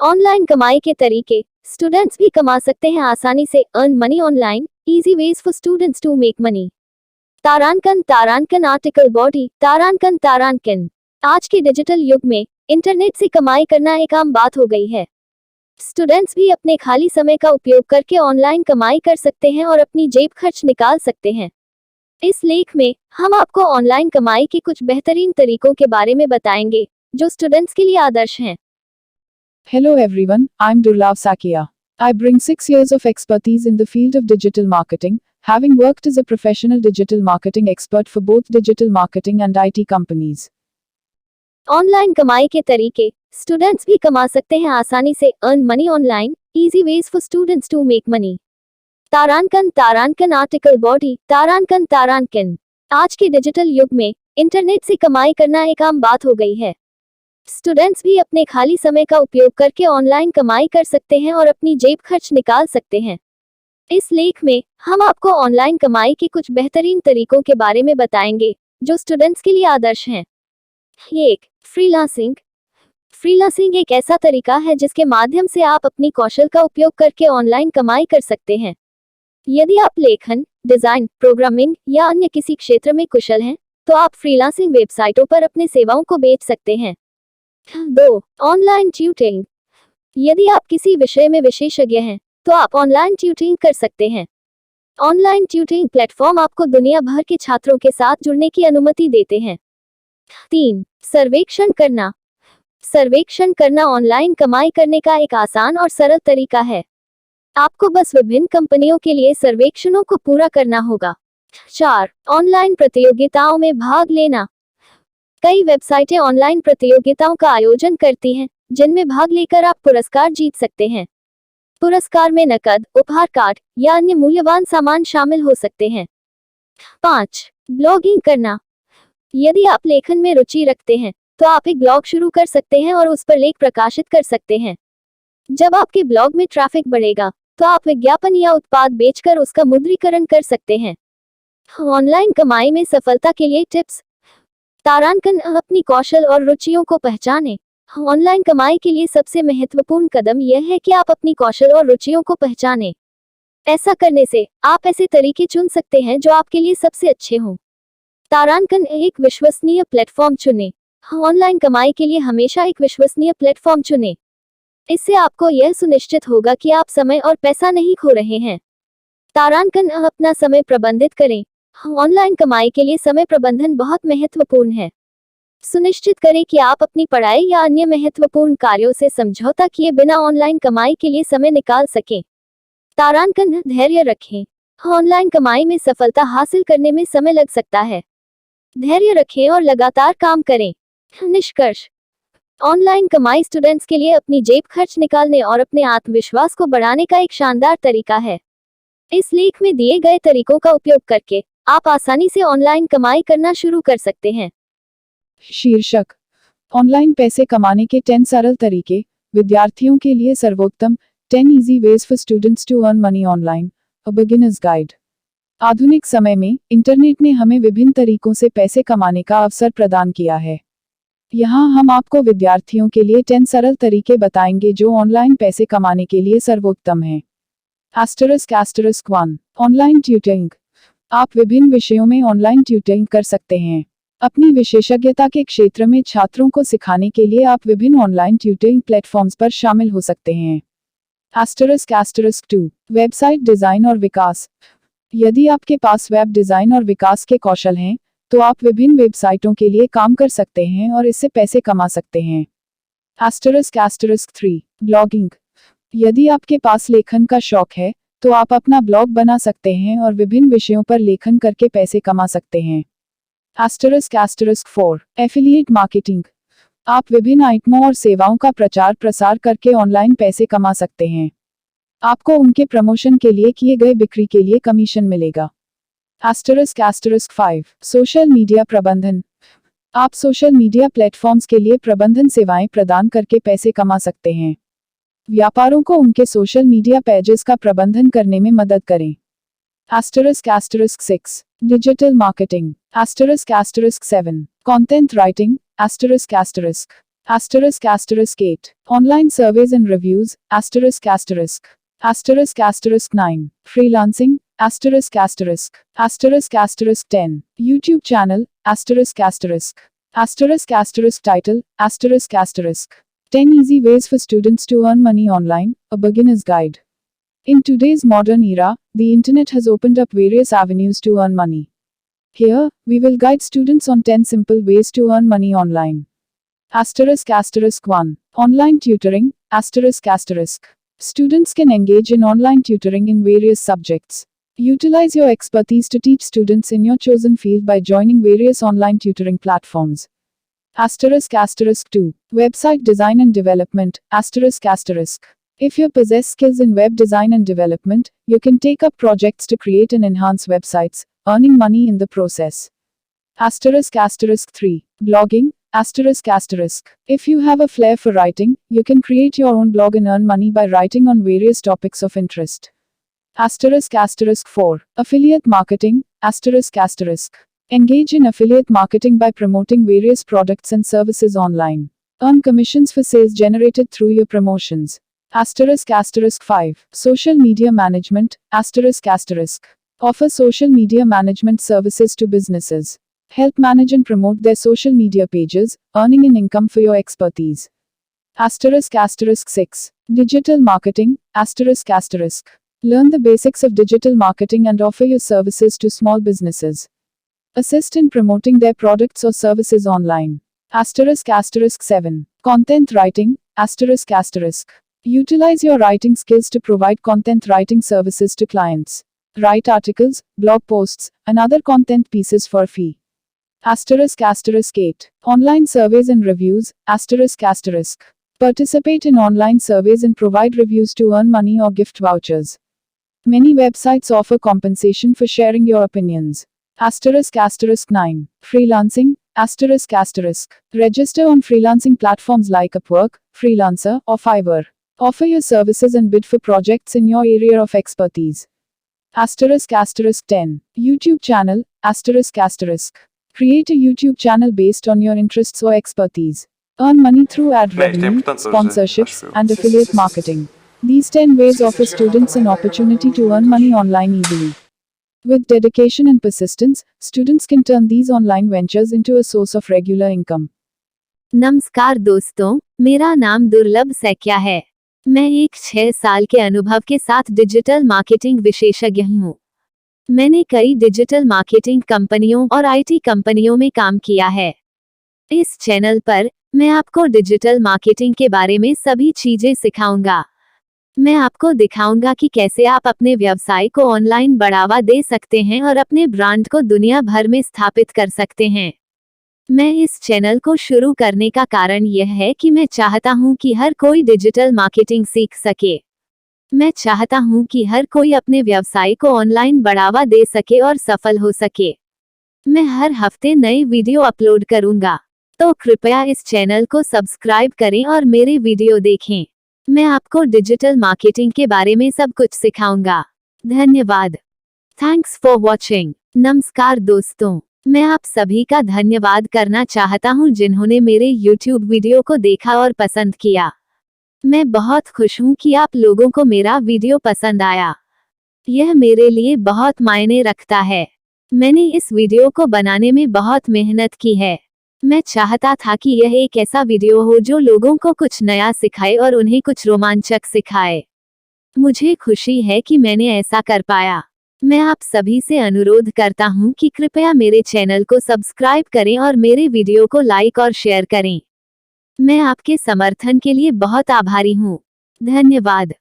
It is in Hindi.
ऑनलाइन कमाई के तरीके। स्टूडेंट्स भी कमा सकते हैं आसानी से। Earn money online, easy ways for students to make money. तारांकन आर्टिकल बॉडी। तारांकन। आज के डिजिटल युग में इंटरनेट से कमाई करना एक आम बात हो गई है। स्टूडेंट्स भी अपने खाली समय का उपयोग करके ऑनलाइन कमाई कर सकते हैं और अपनी जेब खर्च निकाल सकते हैं। इस लेख में हम आपको ऑनलाइन कमाई के कुछ बेहतरीन तरीकों के बारे में बताएंगे जो स्टूडेंट्स के लिए आदर्श हैं। Hello everyone, I'm Durlav Sakia. I bring 6 years of expertise in the field of digital marketing, having worked as a professional digital marketing expert for both digital marketing and IT companies. Online कमाई के तरीके। स्टूडेंट्स भी कमा सकते हैं आसानी से। Earn money online, easy ways for students to make money. तारांकन आर्टिकल बॉडी। तारांकन। आज के डिजिटल युग में इंटरनेट से कमाई करना एक आम बात हो गई है। स्टूडेंट्स भी अपने खाली समय का उपयोग करके ऑनलाइन कमाई कर सकते हैं और अपनी जेब खर्च निकाल सकते हैं। इस लेख में हम आपको ऑनलाइन कमाई के कुछ बेहतरीन तरीकों के बारे में बताएंगे जो स्टूडेंट्स के लिए आदर्श हैं। 1. फ्रीलांसिंग। फ्रीलांसिंग एक ऐसा तरीका है जिसके माध्यम से आप अपनी कौशल का उपयोग करके ऑनलाइन कमाई कर सकते हैं। यदि आप लेखन, डिजाइन, प्रोग्रामिंग या अन्य किसी क्षेत्र में कुशल हैं, तो आप फ्रीलांसिंग वेबसाइटों पर अपनी सेवाओं को बेच सकते हैं। 2. Online tutoring. यदि आप किसी विषय में विशेषज्ञ हैं, तो आप ऑनलाइन ट्यूटरिंग कर सकते हैं। ऑनलाइन ट्यूटरिंग प्लेटफॉर्म आपको दुनिया भर के छात्रों के साथ जुड़ने की अनुमति देते हैं। 3. सर्वेक्षण करना। सर्वेक्षण करना ऑनलाइन कमाई करने का एक आसान और सरल तरीका है। आपको बस विभिन्न कंपनियों के लिए सर्वेक्षणों को पूरा करना होगा। 4. ऑनलाइन प्रतियोगिताओं में भाग लेना। कई वेबसाइटें ऑनलाइन प्रतियोगिताओं का आयोजन करती हैं, जिनमें भाग लेकर आप पुरस्कार जीत सकते हैं। पुरस्कार में नकद, उपहार कार्ड या अन्य मूल्यवान सामान शामिल हो सकते हैं। 5. ब्लॉगिंग करना। यदि आप लेखन में रुचि रखते हैं, तो आप एक ब्लॉग शुरू कर सकते हैं और उस पर लेख प्रकाशित कर सकते हैं। जब आपके ब्लॉग में ट्रैफिक बढ़ेगा, तो आप विज्ञापन या उत्पाद बेचकर उसका मुद्रीकरण कर सकते हैं। ऑनलाइन कमाई में सफलता के लिए टिप्स। तारांकन अपनी कौशल और रुचियों को पहचानें। ऑनलाइन कमाई के लिए सबसे महत्वपूर्ण कदम यह है कि आप अपनी कौशल और रुचियों को पहचानें। ऐसा करने से आप ऐसे तरीके चुन सकते हैं जो आपके लिए सबसे अच्छे हों। तारांकन एक विश्वसनीय प्लेटफॉर्म चुनें। ऑनलाइन कमाई के लिए हमेशा एक विश्वसनीय प्लेटफॉर्म चुनें। इससे आपको यह सुनिश्चित होगा कि आप समय और पैसा नहीं खो रहे हैं। तारांकन अपना समय प्रबंधित करें। ऑनलाइन कमाई के लिए समय प्रबंधन बहुत महत्वपूर्ण है। सुनिश्चित करें कि आप अपनी पढ़ाई या अन्य महत्वपूर्ण कार्यों से समझौता किए बिना ऑनलाइन कमाई के लिए समय निकाल सकें। तारांकन धैर्य रखें। ऑनलाइन कमाई में सफलता हासिल करने में समय लग सकता है। धैर्य रखें और लगातार काम करें। निष्कर्ष। ऑनलाइन कमाई स्टूडेंट्स के लिए अपनी जेब खर्च निकालने और अपने आत्मविश्वास को बढ़ाने का एक शानदार तरीका है। इस लेख में दिए गए तरीकों का उपयोग करके आप आसानी से ऑनलाइन कमाई करना शुरू कर सकते हैं। शीर्षक: ऑनलाइन पैसे कमाने के 10 सरल तरीके, विद्यार्थियों के लिए सर्वोत्तम 10 easy ways for students to earn money online, a beginner's guide. आधुनिक समय में इंटरनेट ने हमें विभिन्न तरीकों से पैसे कमाने का अवसर प्रदान किया है। यहाँ हम आपको विद्यार्थियों के लिए 10 सरल तरीके बताएंगे जो ऑनलाइन पैसे कमाने के लिए सर्वोत्तम हैं। **1 ऑनलाइन ट्यूटरिंग। आप विभिन्न विषयों में ऑनलाइन ट्यूटरिंग कर सकते हैं। अपनी विशेषज्ञता के क्षेत्र में छात्रों को सिखाने के लिए आप विभिन्न ऑनलाइन ट्यूटरिंग प्लेटफॉर्म्स पर शामिल हो सकते हैं। **2 वेबसाइट डिजाइन और विकास। यदि आपके पास वेब डिजाइन और विकास के कौशल हैं, तो आप विभिन्न वेबसाइटों के लिए काम कर सकते हैं और इससे पैसे कमा सकते हैं। **3 ब्लॉगिंग। यदि आपके पास लेखन का शौक है, तो आप अपना ब्लॉग बना सकते हैं और विभिन्न विषयों पर लेखन करके पैसे कमा सकते हैं। *4 एफिलिएट मार्केटिंग। आप विभिन्न आइटमों और सेवाओं का प्रचार प्रसार करके ऑनलाइन पैसे कमा सकते हैं। आपको उनके प्रमोशन के लिए किए गए बिक्री के लिए कमीशन मिलेगा। *5 सोशल मीडिया प्रबंधन। आप सोशल मीडिया प्लेटफॉर्म्स के लिए प्रबंधन सेवाएं प्रदान करके पैसे कमा सकते हैं। व्यापारों को उनके सोशल मीडिया पेजेस का प्रबंधन करने में मदद करें। *6 digital marketing. *7 content writing. Asterisk asterisk 8. Online surveys and reviews, asterisk asterisk. Asterisk asterisk 9. Freelancing, asterisk asterisk. Asterisk asterisk 10. YouTube channel, asterisk asterisk. Asterisk asterisk title, asterisk asterisk. 10 easy ways for students to earn money online, a beginner's guide. In today's modern era, the internet has opened up various avenues to earn money. Here, we will guide students on 10 simple ways to earn money online. Asterisk asterisk 1. Online tutoring, asterisk asterisk. Students can engage in online tutoring in various subjects. Utilize your expertise to teach students in your chosen field by joining various online tutoring platforms. Asterisk asterisk 2. Website design and development, asterisk asterisk. If you possess skills in web design and development, you can take up projects to create and enhance websites, earning money in the process. Asterisk asterisk 3. Blogging, asterisk asterisk. If you have a flair for writing, you can create your own blog and earn money by writing on various topics of interest. Asterisk asterisk 4. Affiliate marketing, asterisk asterisk. Engage in affiliate marketing by promoting various products and services online. Earn commissions for sales generated through your promotions. Asterisk asterisk 5. Social media management, asterisk asterisk. Offer social media management services to businesses. Help manage and promote their social media pages, earning an income for your expertise. Asterisk asterisk 6. Digital marketing, asterisk asterisk. Learn the basics of digital marketing and offer your services to small businesses. Assist in promoting their products or services online. Asterisk asterisk 7. Content writing, asterisk asterisk. Utilize your writing skills to provide content writing services to clients. Write articles, blog posts, and other content pieces for a fee. Asterisk asterisk 8. Online surveys and reviews, asterisk asterisk. Participate in online surveys and provide reviews to earn money or gift vouchers. Many websites offer compensation for sharing your opinions. Asterisk asterisk 9. Freelancing, asterisk asterisk. Register on freelancing platforms like Upwork, Freelancer, or Fiverr. Offer your services and bid for projects in your area of expertise. Asterisk asterisk 10. YouTube channel, asterisk asterisk. Create a YouTube channel based on your interests or expertise. Earn money through ad revenue, sponsorships, and affiliate marketing. These 10 ways offer students an opportunity to earn money online easily. With dedication and persistence, students can turn these online ventures into a source of regular income. नमस्कार दोस्तों, मेरा नाम दुर्लभ सैकिया है। मैं एक 6 साल के अनुभव के साथ डिजिटल मार्केटिंग विशेषज्ञ हूँ। मैंने कई डिजिटल मार्केटिंग कंपनियों और आईटी कंपनियों में काम किया है। इस चैनल पर मैं आपको डिजिटल मार्केटिंग के बारे में सभी चीजें सिखाऊंगा। मैं आपको दिखाऊंगा कि कैसे आप अपने व्यवसाय को ऑनलाइन बढ़ावा दे सकते हैं और अपने ब्रांड को दुनिया भर में स्थापित कर सकते हैं। मैं इस चैनल को शुरू करने का कारण यह है कि मैं चाहता हूं कि हर कोई डिजिटल मार्केटिंग सीख सके। मैं चाहता हूं कि हर कोई अपने व्यवसाय को ऑनलाइन बढ़ावा दे सके और सफल हो सके। मैं हर हफ्ते नए वीडियो अपलोड करूंगा, तो कृपया इस चैनल को सब्सक्राइब करें और मेरे वीडियो देखें। मैं आपको डिजिटल मार्केटिंग के बारे में सब कुछ सिखाऊंगा। धन्यवाद। Thanks for watching. नमस्कार दोस्तों, मैं आप सभी का धन्यवाद करना चाहता हूं जिन्होंने मेरे YouTube वीडियो को देखा और पसंद किया। मैं बहुत खुश हूं कि आप लोगों को मेरा वीडियो पसंद आया। यह मेरे लिए बहुत मायने रखता है। मैंने इस वीडियो को बनाने में बहुत मेहनत की है। मैं चाहता था कि यह एक ऐसा वीडियो हो जो लोगों को कुछ नया सिखाए और उन्हें कुछ रोमांचक सिखाए। मुझे खुशी है कि मैंने ऐसा कर पाया। मैं आप सभी से अनुरोध करता हूं कि कृपया मेरे चैनल को सब्सक्राइब करें और मेरे वीडियो को लाइक और शेयर करें। मैं आपके समर्थन के लिए बहुत आभारी हूं। धन्यवाद।